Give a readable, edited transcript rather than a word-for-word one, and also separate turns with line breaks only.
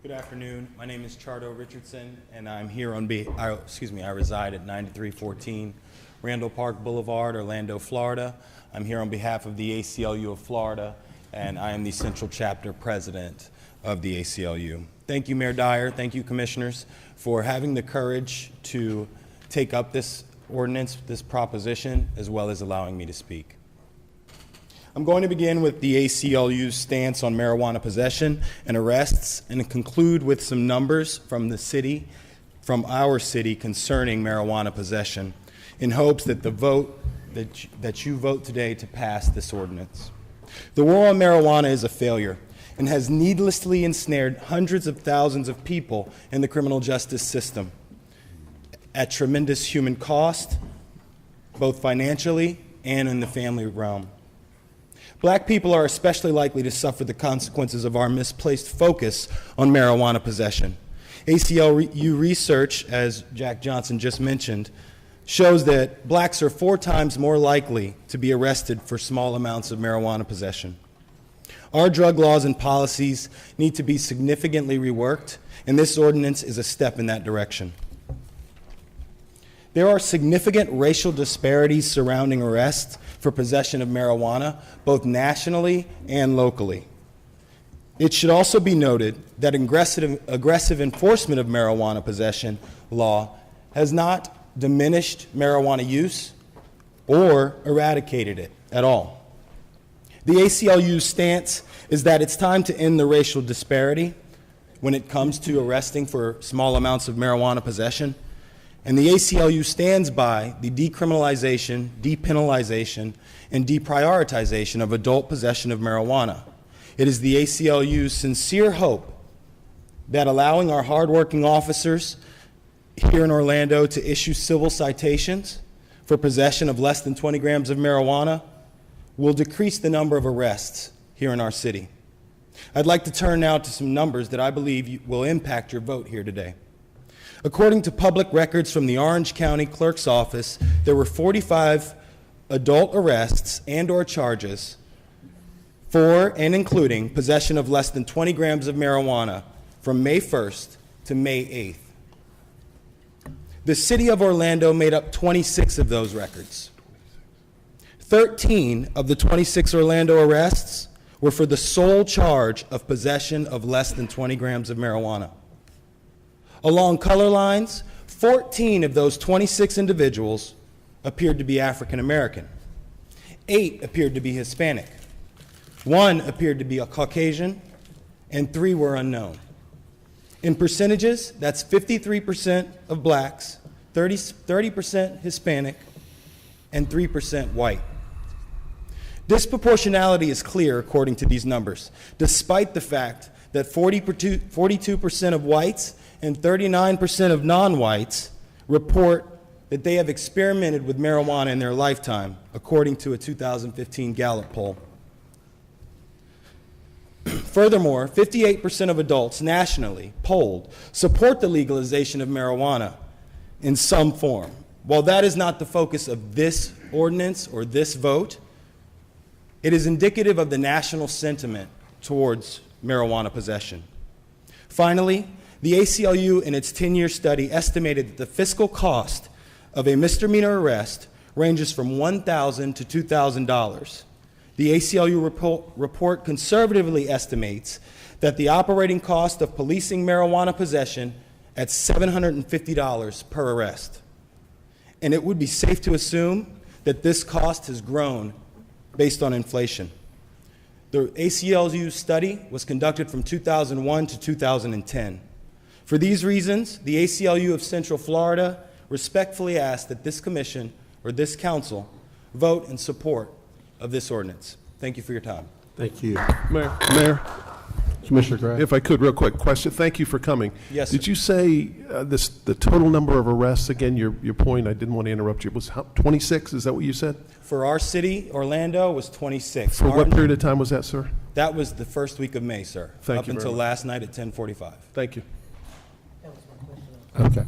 Good afternoon. My name is Chardo Richardson, and I'm here I reside at 9314 Randall Park Boulevard, Orlando, Florida. I'm here on behalf of the ACLU of Florida, and I am the Central Chapter President of the ACLU. Thank you, Mayor Dyer. Thank you, Commissioners, for having the courage to take up this ordinance, this proposition, as well as allowing me to speak. I'm going to begin with the ACLU's stance on marijuana possession and arrests, and conclude with some numbers from our city concerning marijuana possession, in hopes that that you vote today to pass this ordinance. The war on marijuana is a failure and has needlessly ensnared hundreds of thousands of people in the criminal justice system at tremendous human cost, both financially and in the family realm. Black people are especially likely to suffer the consequences of our misplaced focus on marijuana possession. ACLU research, as Jack Johnson just mentioned, shows that blacks are 4 times more likely to be arrested for small amounts of marijuana possession. Our drug laws and policies need to be significantly reworked, and this ordinance is a step in that direction. There are significant racial disparities surrounding arrests for possession of marijuana, both nationally and locally. It should also be noted that aggressive enforcement of marijuana possession law has not diminished marijuana use or eradicated it at all. The ACLU's stance is that it's time to end the racial disparity when it comes to arresting for small amounts of marijuana possession. And the ACLU stands by the decriminalization, depenalization, and deprioritization of adult possession of marijuana. It is the ACLU's sincere hope that allowing our hardworking officers here in Orlando to issue civil citations for possession of less than 20 grams of marijuana will decrease the number of arrests here in our city. I'd like to turn now to some numbers that I believe will impact your vote here today. According to public records from the Orange County Clerk's Office, there were 45 adult arrests and/or charges for and including possession of less than 20 grams of marijuana from May 1st to May 8th. The city of Orlando made up 26 of those records. 13 of the 26 Orlando arrests were for the sole charge of possession of less than 20 grams of marijuana. Along color lines, 14 of those 26 individuals appeared to be African American. 8 appeared to be Hispanic. 1 appeared to be a Caucasian, and 3 were unknown. In percentages, that's 53% of blacks, 30% Hispanic, and 3% white. Disproportionality is clear according to these numbers, despite the fact that 42% of whites and 39% of non-whites report that they have experimented with marijuana in their lifetime, according to a 2015 Gallup poll. Furthermore, 58% of adults nationally polled support the legalization of marijuana in some form. While that is not the focus of this ordinance or this vote, it is indicative of the national sentiment towards marijuana possession. Finally, the ACLU in its 10-year study estimated that the fiscal cost of a misdemeanor arrest ranges from $1,000 to $2,000. The ACLU report conservatively estimates that the operating cost of policing marijuana possession at $750 per arrest. And it would be safe to assume that this cost has grown based on inflation. The ACLU study was conducted from 2001 to 2010. For these reasons, the ACLU of Central Florida respectfully asks that this commission or this council vote in support of this ordinance. Thank you for your time.
Thank you. Mayor, Commissioner Gray.
If I could, real quick question. Thank you for coming.
Yes, sir.
Did you say the total number of arrests, again, your point, I didn't want to interrupt you, was 26? Is that what you said?
For our city, Orlando, was 26.
For what period of time was that, sir?
That was the first week of May, sir.
Thank
up
you very
until
much.
last night at 10:45.
Thank you.
Okay.